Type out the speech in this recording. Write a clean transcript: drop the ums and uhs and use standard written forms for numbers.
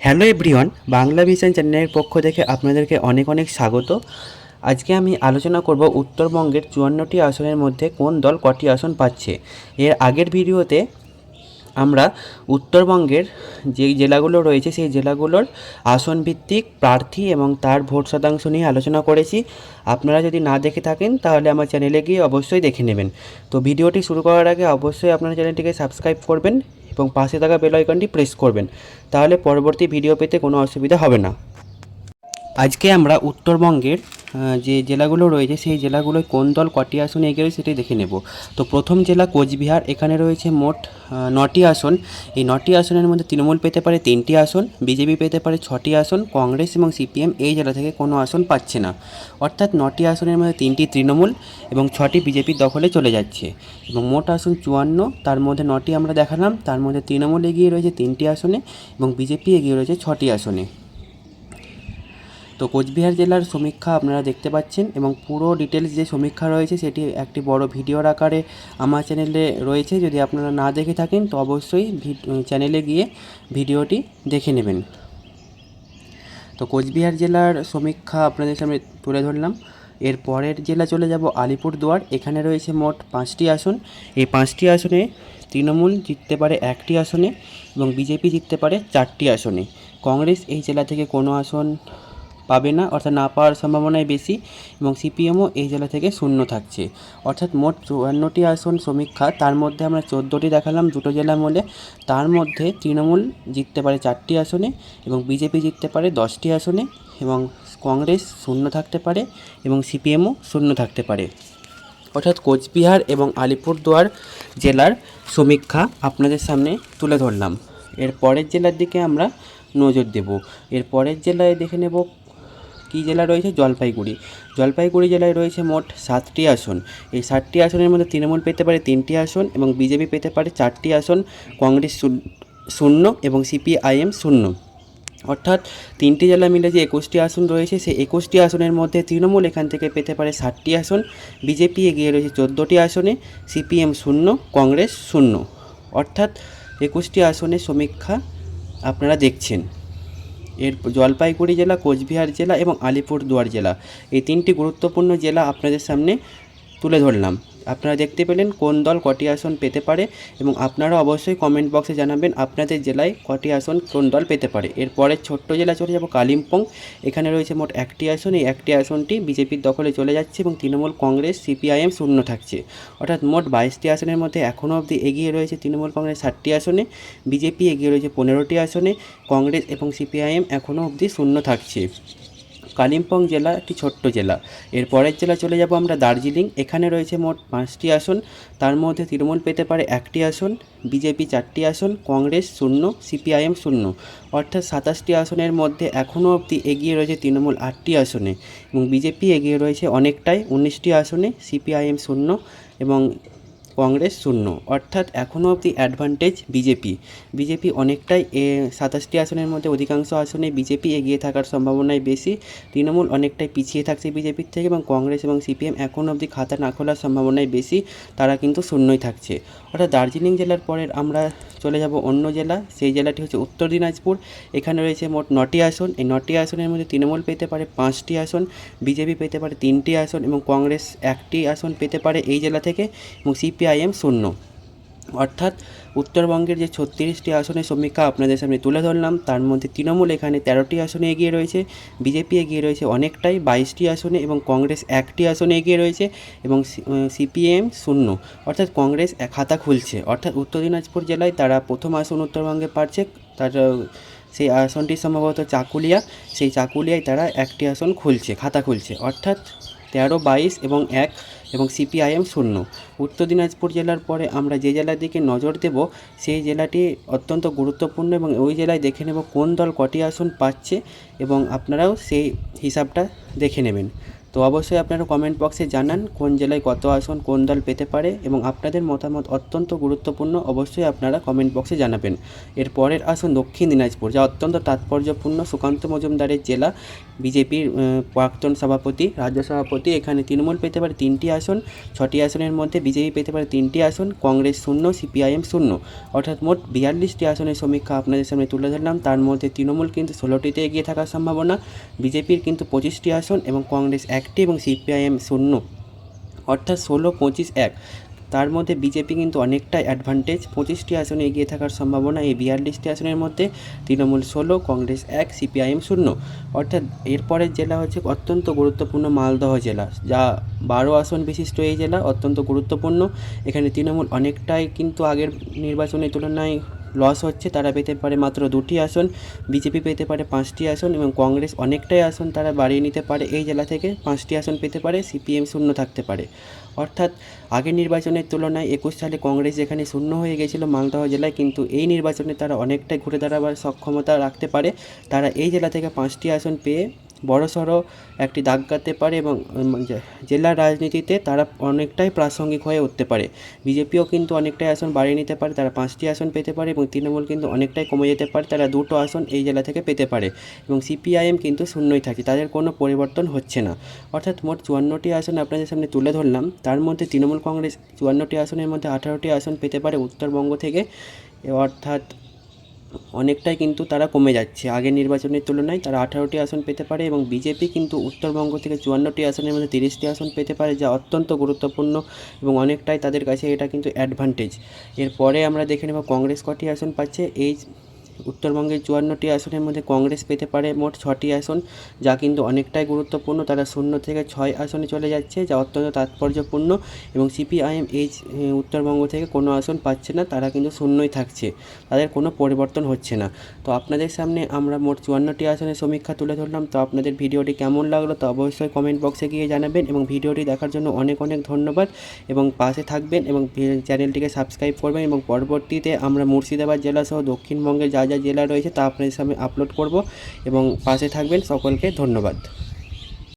Hello everyone, Bangla vision চ্যানেলের পক্ষ থেকে আপনাদেরকে অনেক অনেক স্বাগত। আজকে আমি আলোচনা করব উত্তরবঙ্গের 54টি আসনের মধ্যে কোন দল কটি আসন পাচ্ছে। এর আগের ভিডিওতে আমরা উত্তরবঙ্গের যেই জেলাগুলো রয়েছে সেই জেলাগুলোর আসন ভিত্তিক প্রার্থী এবং তার ভোট শতাংশ নিয়ে আলোচনা করেছি। আপনারা যদি না দেখে থাকেন তাহলে আমার চ্যানেলে গিয়ে অবশ্যই দেখে নেবেন। তো ভিডিওটি শুরু করার আগে অবশ্যই আপনার চ্যানেলটিকে সাবস্ক্রাইব করবেন এবং পাশে থাকা বেল আইকনটি প্রেস করবেন, তাহলে পরবর্তী ভিডিও পেতে কোনো অসুবিধা হবে না। আজকে আমরা উত্তরবঙ্গের যে জেলাগুলো রয়েছে সেই জেলাগুলোয় কোন দল কটি আসন এগিয়ে রয়েছে সেটি দেখে নেব। তো প্রথম জেলা কোচবিহার, এখানে রয়েছে মোট 9টি আসন। এই 9টি আসনের মধ্যে তৃণমূল পেতে পারে 3টি আসন, বিজেপি পেতে পারে 6টি আসন, কংগ্রেস এবং সিপিএম এই জেলা থেকে কোনো আসন পাচ্ছে না। অর্থাৎ 9টি আসনের মধ্যে 3টি তৃণমূল এবং 6টি বিজেপির দখলে চলে যাচ্ছে এবং মোট আসন 54, তার মধ্যে 9টি আমরা দেখালাম। তার মধ্যে তৃণমূল এগিয়ে রয়েছে 3টি আসনে এবং বিজেপি এগিয়ে রয়েছে 6টি আসনে। তো কোচবিহার জেলার সমীক্ষা আপনারা দেখতে পাচ্ছেন এবং পুরো ডিটেলস যে সমীক্ষা রয়েছে সেটি একটি বড় ভিডিওর আকারে আমার চ্যানেলে রয়েছে। যদি আপনারা না দেখে থাকেন তো অবশ্যই চ্যানেলে গিয়ে ভিডিওটি দেখে নেবেন। তো কোচবিহার জেলার সমীক্ষা আপনাদের সামনে তুলে ধরলাম। এর পরের জেলা চলে যাব আলিপুরদুয়ার, এখানে রয়েছে মোট 5টি আসন। এই 5টি আসনে তৃণমূল জিততে পারে 1টি আসনে এবং বিজেপি জিততে পারে 4টি আসনে। কংগ্রেস এই জেলা থেকে কোনো আসন পাবে না, অর্থাৎ না পাওয়ার সম্ভাবনাই বেশি, এবং সিপিএমও এই জেলা থেকে শূন্য থাকছে। অর্থাৎ মোট 54টি আসন সমীক্ষা, তার মধ্যে আমরা 14টি দেখালাম দুটো জেলা মিলে। তার মধ্যে তৃণমূল জিততে পারে 4টি আসনে এবং বিজেপি জিততে পারে 10টি আসনে এবং কংগ্রেস শূন্য থাকতে পারে এবং সিপিএমও শূন্য থাকতে পারে। অর্থাৎ কোচবিহার এবং আলিপুরদুয়ার জেলার সমীক্ষা আপনাদের সামনে তুলে ধরলাম। এর পরের জেলার দিকে আমরা নজর দেব। এর পরের জেলায় দেখে নেব কী জেলা রয়েছে। জলপাইগুড়ি জেলায় রয়েছে মোট 7টি আসন। এই 7টি আসনের মধ্যে তৃণমূল পেতে পারে 3টি আসন এবং বিজেপি পেতে পারে 4টি আসন, কংগ্রেস শূন্য এবং সিপিআইএম শূন্য। অর্থাৎ 3টি জেলা মিলে যে 21টি আসন রয়েছে সেই 21টি আসনের মধ্যে তৃণমূল এখান থেকে পেতে পারে 60টি আসন, বিজেপি এগিয়ে রয়েছে 14টি আসনে, সিপিএম শূন্য, কংগ্রেস শূন্য। অর্থাৎ 21টি আসনের সমীক্ষা আপনারা দেখছেন। এর জলপাইগুড়ি জেলা, কোচবিহার জেলা এবং আলিপুরদুয়ার জেলা, এই 3টি গুরুত্বপূর্ণ জেলা আপনাদের সামনে তুলে ধরলাম। আপনারা দেখতে পেলেন কোন দল কটি আসন পেতে পারে এবং আপনারা অবশ্যই কমেন্ট বক্সে জানাবেন আপনাদের জেলায় কটি আসন কোন দল পেতে পারে। এরপরে ছোট্ট জেলা চলে যাব কালিম্পং, এখানে রয়েছে মোট 1টি আসন। এই 1টি আসনটি বিজেপির দখলে চলে যাচ্ছে এবং তৃণমূল, কংগ্রেস, সিপিআইএম শূন্য থাকছে। অর্থাৎ মোট 22টি আসনের মধ্যে এখনও অবধি এগিয়ে রয়েছে তৃণমূল কংগ্রেস 60টি আসনে, বিজেপি এগিয়ে রয়েছে 15টি আসনে, কংগ্রেস এবং সিপিআইএম এখনও অবধি শূন্য থাকছে। কালিম্পং জেলা একটি ছোট্ট জেলা। এর পরের জেলা চলে যাব আমরা দার্জিলিং, এখানে রয়েছে মোট 5টি আসন। তার মধ্যে তৃণমূল পেতে পারে 1টি আসন, বিজেপি 4টি আসন, কংগ্রেস শূন্য, সিপিআইএম শূন্য। অর্থাৎ 27টি আসনের মধ্যে এখনও অবধি এগিয়ে রয়েছে তৃণমূল 8টি আসনে এবং বিজেপি এগিয়ে রয়েছে অনেকটাই 19টি আসনে, সিপিআইএম শূন্য এবং কংগ্রেস শূন্য। অর্থাৎ এখনও অবধি অ্যাডভান্টেজ বিজেপি অনেকটাই 27টি আসনের মধ্যে অধিকাংশ আসনে বিজেপি এগিয়ে থাকার সম্ভাবনাই বেশি। তৃণমূল অনেকটাই পিছিয়ে থাকছে বিজেপির থেকে এবং কংগ্রেস এবং সিপিএম এখনও অবধি খাতা না খোলার সম্ভাবনাই বেশি, তারা কিন্তু শূন্যই থাকছে। অর্থাৎ দার্জিলিং জেলার পরের আমরা চলে যাব অন্য জেলা, সেই জেলাটি হচ্ছে উত্তর দিনাজপুর, এখানে রয়েছে মোট 9টি আসন। এই 9টি আসনের মধ্যে তৃণমূল পেতে পারে 5টি আসন, বিজেপি পেতে পারে 3টি আসন এবং কংগ্রেস 1টি আসন পেতে পারে এই জেলা থেকে এবং সিপিআইএম শূন্য। অর্থাৎ উত্তরবঙ্গের যে 36টি আসনের সমীক্ষা আপনাদের সামনে তুলে ধরলাম, তার মধ্যে তৃণমূল এখানে 13টি আসনে এগিয়ে রয়েছে, বিজেপি এগিয়ে রয়েছে অনেকটাই 22টি আসনে এবং কংগ্রেস 1টি আসনে এগিয়ে রয়েছে এবং সিপিএম শূন্য। অর্থাৎ কংগ্রেস খাতা খুলছে। অর্থাৎ উত্তর দিনাজপুর জেলায় তারা প্রথম আসন উত্তরবঙ্গে পাচ্ছে, তার সেই আসনটি সম্ভবত চাকুলিয়া, সেই চাকুলিয়ায় তারা 1টি আসন খুলছে, খাতা খুলছে। অর্থাৎ 13, 22 এবং 1 এবং সিপিআইএম শূন্য। উত্তর দিনাজপুর জেলার পরে আমরা যে জেলার দিকে নজর দেব সেই জেলাটি অত্যন্ত গুরুত্বপূর্ণ এবং ওই জেলায় দেখে নেব কোন দল কটি আসন পাচ্ছে এবং আপনারাও সেই হিসাবটা দেখে নেবেন। তো অবশ্যই আপনারা কমেন্ট বক্সে জানান কোন জেলায় কত আসন কোন দল পেতে পারে, এবং আপনাদের মতামত অত্যন্ত গুরুত্বপূর্ণ, অবশ্যই আপনারা কমেন্ট বক্সে জানাবেন। এর পরের আসন দক্ষিণ দিনাজপুর, যা অত্যন্ত তাৎপর্যপূর্ণ। সুকান্ত মজুমদারের জেলা, বিজেপির প্রাক্তন সভাপতি, রাজ্য সভাপতি। এখানে তৃণমূল পেতে পারে 3টি আসন, 6টি আসনের মধ্যে বিজেপি পেতে পারে 3টি আসন, কংগ্রেস 0, সিপিআইএম 0, অর্থাৎ মোট 42টি আসনের সমীক্ষা আপনাদের সামনে তুলে ধরলাম। তার মধ্যে তৃণমূল কিন্তু 16টিতে এগিয়ে থাকার সম্ভাবনা, বিজেপির কিন্তু 25টি আসন এবং কংগ্রেস 1টি এবং সিপিআইএম 0, অর্থাৎ 16, 25, 1। তার মধ্যে বিজেপি কিন্তু অনেকটাই অ্যাডভান্টেজ, 25টি আসনে এগিয়ে থাকার সম্ভাবনা। এই 42টি আসনের মধ্যে তৃণমূল 16, কংগ্রেস 1, সিপিআইএম 0, অর্থাৎ এরপরের জেলা হচ্ছে অত্যন্ত গুরুত্বপূর্ণ মালদহ জেলা, যা 12 আসন বিশিষ্ট এই জেলা, অত্যন্ত গুরুত্বপূর্ণ। এখানে তৃণমূল অনেকটাই কিন্তু আগের নির্বাচনের তুলনায় লস হচ্ছে, তারা পেতে পারে মাত্র 2টি আসন, বিজেপি পেতে পারে 5টি আসন এবং কংগ্রেস অনেকটাই আসন তারা বাড়িয়ে নিতে পারে, এই জেলা থেকে 5টি আসন পেতে পারে, সিপিএম 0 থাকতে পারে। অর্থাৎ আগের নির্বাচনের তুলনায় 21 সালে কংগ্রেস যেখানে 0 হয়ে গেছিলো মালদহ জেলায়, কিন্তু এই নির্বাচনে তারা অনেকটাই ঘুরে দাঁড়াবার সক্ষমতা রাখতে পারে। তারা এই জেলা থেকে 5টি আসন পেয়ে বড়সড় একটি দাগ কাটতে পারে এবং জেলার রাজনীতিতে তারা অনেকটাই প্রাসঙ্গিক হয়ে উঠতে পারে। বিজেপিও কিন্তু অনেকটাই আসন বাড়িয়ে নিতে পারে, তারা 5টি আসন পেতে পারে, এবং তৃণমূল কিন্তু অনেকটাই কমে যেতে পারে, তারা 2টো আসন এই জেলা থেকে পেতে পারে, এবং সিপিআইএম কিন্তু 0ই থাকে, তাদের কোনো পরিবর্তন হচ্ছে না। অর্থাৎ মোট 54টি আসন আপনাদের সামনে তুলে ধরলাম। তার মধ্যে তৃণমূল কংগ্রেস 54টি আসনের মধ্যে 18টি আসন পেতে পারে উত্তরবঙ্গ থেকে, অর্থাৎ অনেকটাই কিন্তু তারা কমে যাচ্ছে আগের নির্বাচনের তুলনায়, তারা 18টি আসন পেতে পারে, এবং বিজেপি কিন্তু উত্তরবঙ্গ থেকে 54টি আসনের মধ্যে 30টি আসন পেতে পারে, যা অত্যন্ত গুরুত্বপূর্ণ এবং অনেকটাই তাদের কাছে এটা কিন্তু অ্যাডভান্টেজ। এরপরে আমরা দেখে নেব কংগ্রেস কটি আসন পাচ্ছে। এই উত্তরবঙ্গের 54টি আসনের মধ্যে কংগ্রেস পেতে পারে মোট 6টি আসন, যা কিন্তু অনেকটাই গুরুত্বপূর্ণ, তারা 0 থেকে 6 আসনে চলে যাচ্ছে, যা অত্যন্ত তাৎপর্যপূর্ণ। এবং সিপিআইএম এই উত্তরবঙ্গ থেকে কোনো আসন পাচ্ছে না, তারা কিন্তু 0ই থাকছে, তাদের কোনো পরিবর্তন হচ্ছে না। তো আপনাদের সামনে আমরা মোট 54টি আসনের সমীক্ষা তুলে ধরলাম। তো আপনাদের ভিডিওটি কেমন লাগলো তো অবশ্যই কমেন্ট বক্সে গিয়ে জানাবেন, এবং ভিডিওটি দেখার জন্য অনেক অনেক ধন্যবাদ, এবং পাশে থাকবেন এবং চ্যানেলটিকে সাবস্ক্রাইব করবেন, এবং পরবর্তীতে আমরা মুর্শিদাবাদ জেলা সহ দক্ষিণবঙ্গের যা যা জেলা রয়েছে তা আপনাদের সামনে আপলোড করব, এবং পাশে থাকবেন। সকলকে ধন্যবাদ।